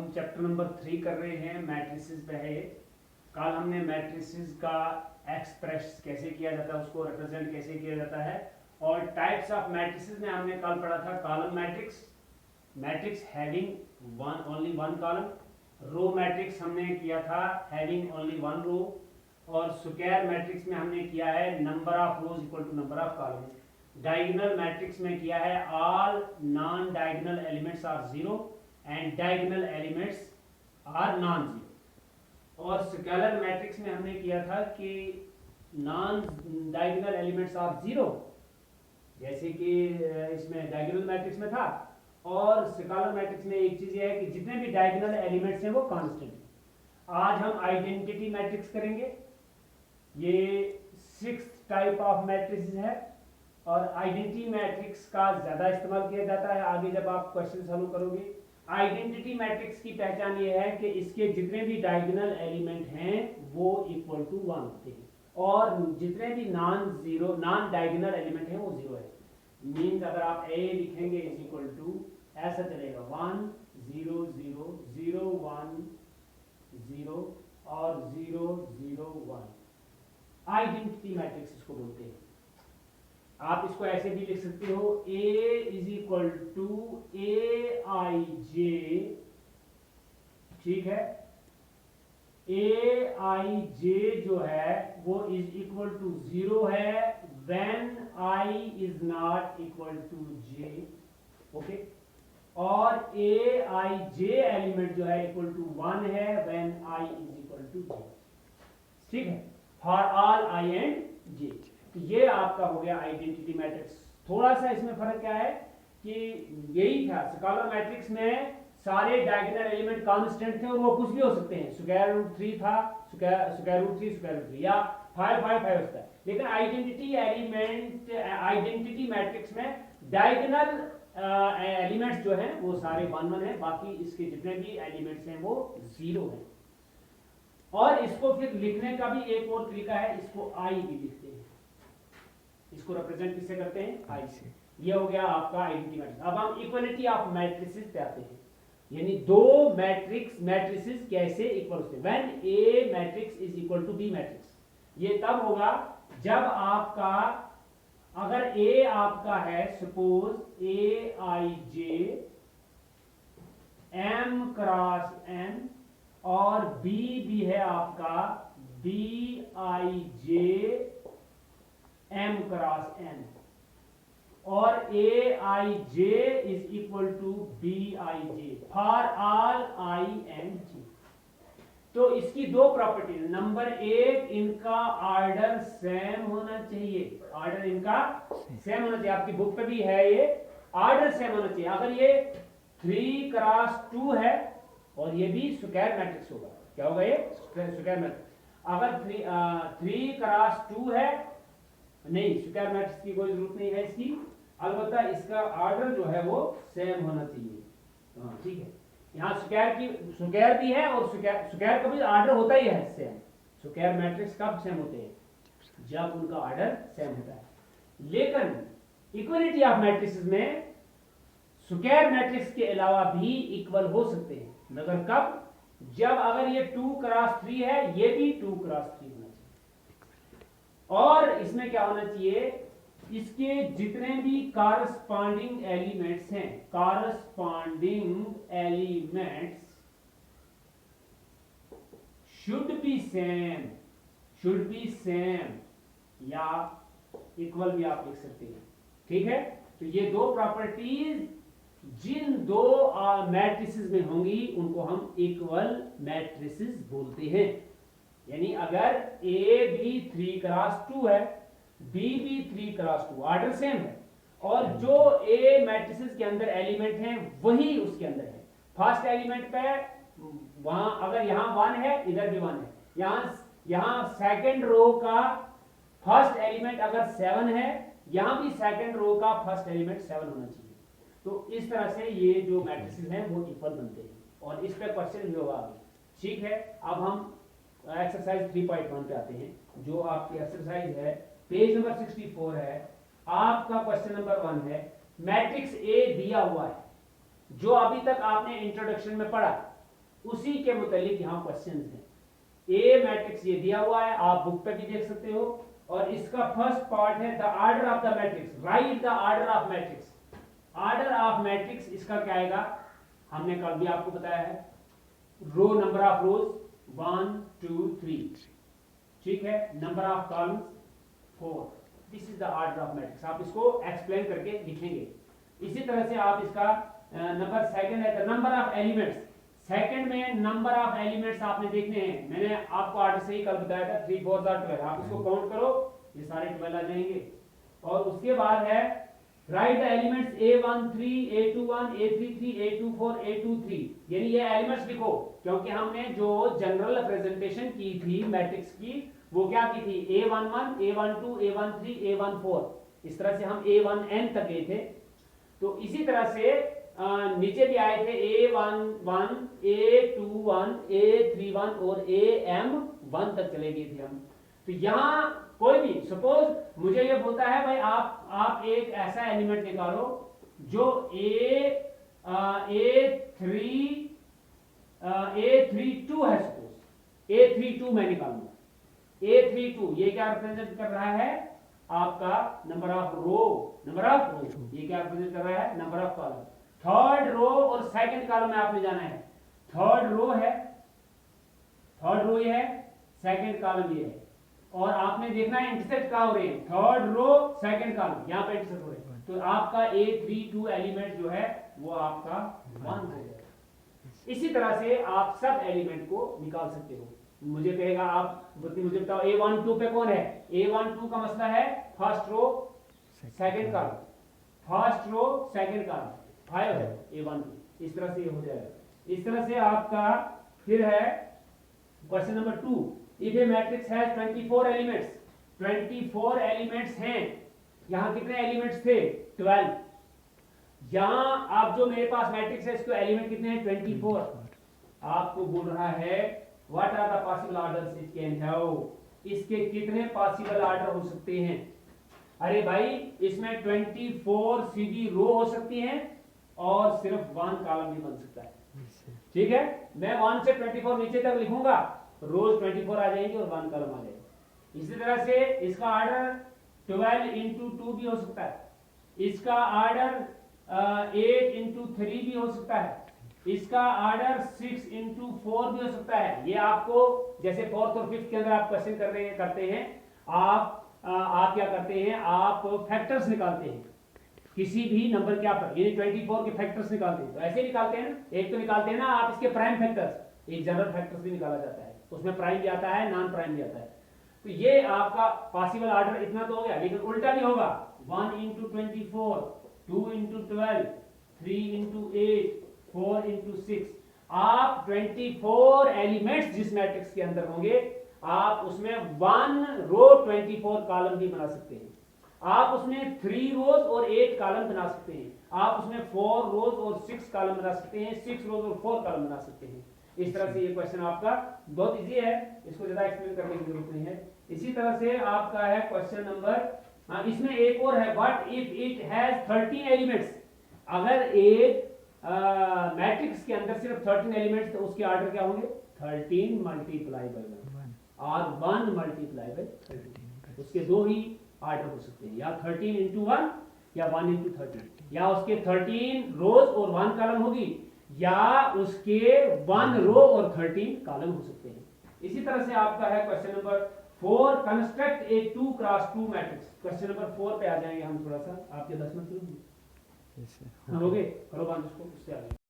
हम chapter number 3 कर रहे हैं, मैट्रिसेस पे है। कल हमने मैट्रिसेस का एक्सप्रेस कैसे किया जाता है, उसको रिप्रेजेंट कैसे किया जाता है, और टाइप्स ऑफ मैट्रिसेस में हमने कल पढ़ा था column matrix, matrix having only one column, row matrix हमने किया था हैविंग ओनली वन रो, और स्क्वायर मैट्रिक्स में हमने किया है number of rows equal to number of column. Diagonal matrix में किया है all non diagonal elements are zero and diagonal elements are non zero. और स्केलर मैट्रिक्स में हमने किया था कि non diagonal elements are zero, जैसे कि इसमें डायगोनल मैट्रिक्स में था। और स्केलर मैट्रिक्स में एक चीज ये है कि जितने भी डायगोनल एलिमेंट्स हैं वो कांस्टेंट हैं। आज हम आइडेंटिटी मैट्रिक्स करेंगे। ये 6th टाइप ऑफ मैट्रिक्स है और आइडेंटिटी मैट्रिक्स का ज्यादा इस्तेमाल किया जाता है आगे जब आप क्वेश्चन सॉल्व करोगे। आइडेंटिटी मैट्रिक्स की पहचान ये है कि इसके जितने भी डायगोनल एलिमेंट हैं वो इक्वल टू 1 होते हैं और जितने भी नॉन डायगोनल एलिमेंट हैं वो 0 है। मीन्स अगर आप a लिखेंगे इज इक्वल टू ऐसा चलेगा 1 0 0 0 1 0 और 0 0 1। आइडेंटिटी मैट्रिक्स इसको बोलते हैं। आप इसको ऐसे भी लिख सकते हो a is equal to A i जे, ठीक है। ए आई जे जो है वो इज इक्वल टू 0 है when i is not equal to j, okay. और ए आई जे एलिमेंट जो है इक्वल टू 1 है when i is equal to j, ठीक है, for all i and j। तो ये आपका हो गया आइडेंटिटी मैट्रिक्स। थोड़ा सा इसमें फर्क क्या है कि यही था स्केलर मैट्रिक्स में सारे डायगोनल एलिमेंट कांस्टेंट थे और वो कुछ भी हो सकते हैं। स्क्वायर रूट 3 था, स्क्वायर रूट 3 या 5 5 5 होता है। लेकिन आइडेंटिटी मैट्रिक्स में डायगोनल एलिमेंट्स जो हैं वो सारे 1 1 है, बाकी इसके जितने भी एलिमेंट्स हैं वो 0 हैं। और इसको फिर लिखने का भी एक और तरीका है, इसको i भी लिखते हैं। इसको रिप्रेजेंट किससे करते हैं? i से। ये हो गया आपका आइडेंटिटी मैट्रिक्स। अब हम इक्वलिटी ऑफ मैट्रिसेस पे आते हैं, यानी दो मैट्रिसेस कैसे इक्वल होते हैं। When A matrix is equal to B matrix, ये तब होगा जब आपका, अगर ए आपका है suppose A i j m cross n और बी भी है आपका B i j m cross n, और A i j is equal to B i j for all i and j. तो इसकी दो प्रॉपर्टी, नंबर 1 इनका ऑर्डर सेम होना चाहिए, ऑर्डर इनका सेम होना चाहिए। आपकी बुक पे भी है ये, ऑर्डर सेम होना चाहिए। अगर ये 3 क्रॉस 2 है और ये भी स्क्वायर मैट्रिक्स होगा, क्या होगा ये? Square matrix. अगर 3 क्रॉस 2 है, नहीं, स्क्वायर मैट्रिक्स की कोई जरूरत नहीं है इसकी, अलबत्ता इसका ऑर्डर जो है वो सेम होना चाहिए, ठीक है। यहाँ स्क्वायर भी है और स्क्वायर का भी ऑर्डर होता ही है सेम। स्क्वायर मैट्रिक्स कब सेम होते हैं? जब उनका ऑर्डर सेम होता है। लेकिन इक्वलिटी ऑफ मैट्रिक्स में स्क्वायर मैट्रिक्स के अलावा भी इक्वल हो सकते हैं, मगर कब? जब अगर ये 2 क्रॉस 3 है, ये भी 2 क्रॉस 3 होना चाहिए। और इसमें क्या होना चाहिए? इसके जितने भी कॉरस्पॉन्डिंग एलिमेंट्स हैं, corresponding elements should be same या इक्वल भी आप लिख सकते हैं, ठीक है। तो ये दो प्रॉपर्टीज जिन दो मैट्रिसेस में होंगी उनको हम इक्वल मैट्रिसेस बोलते हैं। यानी अगर ए भी 3 क्रॉस 2 है, बी भी 3 क्रॉस 2, ऑर्डर सेम है, और जो ए मैट्रिसेस के अंदर एलिमेंट हैं वही उसके अंदर है। फर्स्ट एलिमेंट पे वहां अगर यहां 1 है, इधर भी 1 है। यहां सेकंड रो का फर्स्ट एलिमेंट अगर 7 है, यहां भी सेकंड रो का फर्स्ट एलिमेंट 7 होना चाहिए। तो इस तरह से ये जो मैट्रिसेस हैं वो इक्वल बनते हैं, और इस पे क्वेश्चन भी होगा आगे, ठीक है। अब हम एक्सरसाइज 3.1 पे आते हैं, जो आपकी एक्सरसाइज है पेज नंबर 64 है। आपका क्वेश्चन नंबर 1 है, मैट्रिक्स ए दिया हुआ है, जो अभी तक आपने इंट्रोडक्शन में पढ़ा उसी के मुतालिक यहाँ क्वेश्चंस हैं। ए मैट्रिक्स ये दिया हुआ है, आप बुक पे भी देख सकते हो, और इसका फर्स्ट पार्ट है the order of the matrix, right the order of matrix. Order of matrix इसका क्या आएगा, हमने कल भी आपको बताया है, रो नंबर ऑफ रोज 1 2 3, ठीक है, number of columns 4, this is the order of matrix. आप इसको एक्सप्लेन करके लिखेंगे। इसी तरह से आप इसका नंबर सेकंड है the number of elements. Second में नंबर ऑफ एलिमेंट्स आपने देखने हैं, मैंने आपको ऑर्डर से ही कल बताया था 3 4 12, आप इसको काउंट करो, ये सारे 12 आ जाएंगे। और उसके बाद है right the elements A13 A21 A33 A24 A23, यानी ये एलिमेंट्स लिखो, क्योंकि हमने जो जनरल रिप्रेजेंटेशन की थी मैट्रिक्स की वो क्या की थी, A11 A12 A13 A14, इस तरह से हम A1n तक गए थे। तो इसी तरह से नीचे भी आए थे A11 A21 A31 और AM1 तक चले गए थे हम। तो यहाँ कोई भी सपोज मुझे ये बोलता है भाई आप एक ऐसा एलिमेंट निकालो जो A32 है, सपोज A32 मैं निकालूंगा, A32 ये क्या रिप्रेजेंट कर रहा है, आपका नंबर ऑफ रो, ये क्या रिप्रेजेंट कर रहा है, number of column. Third row और सेकंड कॉलम में आपने जाना है, थर्ड रो ये है, सेकंड कॉलम ये है, और आपने देखना है इंटरसेक्ट कहां हो रहे हैं, थर्ड रो सेकंड कॉलम, यहां पे इंटरसेक्ट हो रहे हैं। तो आपका A32 एलिमेंट जो है वो आपका 1 हो जाएगा। इसी तरह से आप सब एलिमेंट को निकाल सकते हो। मुझे कहेगा आप मुझे बताओ A12 पे कौन है, A12 का मसला है first row second column, first row second column 5 है A12, इस तरह से ये हो जाएगा। इस तरह से आपका फिर है question number 2, if A matrix has 24 elements, 24 elements हैं, यहां कितने एलिमेंट्स थे, 12, यहां आप जो मेरे पास मैट्रिक्स है इसको एलिमेंट कितने हैं, 24। आपको बोल रहा है what are the possible orders it can have, इसके कितने पॉसिबल ऑर्डर हो सकते हैं। अरे भाई इसमें 24 सीधी रो हो सकती हैं और सिर्फ 1 कॉलम भी बन सकता है, ठीक है। मैं 1 से 24 नीचे तक लिखूंगा, रोज 24 आ जाएंगे और 1 कॉलम आ जाएगा। इसी तरह से इसका ऑर्डर 12 into 2 भी हो सकता है, इसका ऑर्डर 8 into 3 भी हो सकता है, इसका ऑर्डर 6 into 4 भी हो सकता है। ये आपको जैसे 4th और 5th के अंदर आप क्वेश्चन करते हैं, आप क्या करते हैं, आप फैक्टर्स निकालते हैं किसी भी नंबर के, आप यानी 24 के फैक्टर्स निकालते हैं, तो ऐसे निकालते हैं ना, एक तो निकालते हैं ना आप इसके प्राइम फैक्टर्स, एक जनरल फैक्टर्स भी निकाला जाता है, उसमें प्राइम भी आता है नॉन प्राइम भी आता है। तो ये आपका पॉसिबल ऑर्डर इतना तो हो गया, लेकिन उल्टा भी होगा, 1 into 24, 2 into 12, 3 into 8, 4 into 6। आप 24 एलिमेंट्स जिस मैट्रिक्स के अंदर होंगे आप उसमें 1 रो 24 कॉलम भी बना सकते हैं, आप उसमें 3 रोज और 8 कॉलम बना सकते हैं, आप उसमें 4 रोज और 6 कॉलम बना सकते हैं, 6 रोज और 4 कॉलम बना सकते हैं। इस तरह से ये क्वेश्चन आपका बहुत इजी है, इसको ज्यादा एक्सप्लेन करने की जरूरत नहीं है। इसी तरह से आपका है क्वेश्चन नंबर, इसमें एक और है, what if it has 13 elements. अगर एक मैट्रिक्स के अंदर सिर्फ 13 एलिमेंट्स, तो उसके ऑर्डर क्या होंगे, 13 मल्टीप्लाई बाय 1 और 1 मल्टीप्लाई बाय 13, उसके दो ही ऑर्डर हो सकते हैं, या 13 into 1 या 1 into 13, या उसके 13 रोज और 1 कॉलम होगी, या उसके 1 रो और 13 कॉलम हो सकते हैं। इसी तरह से आपका है क्वेश्चन नंबर 4, कंस्ट्रक्ट ए 2 क्रॉस 2 मैट्रिक्स। क्वेश्चन नंबर 4 पे आ जाएंगे हम, थोड़ा सा आपके 10 मिनट हो गए, करो बांध उसको, उससे आगे।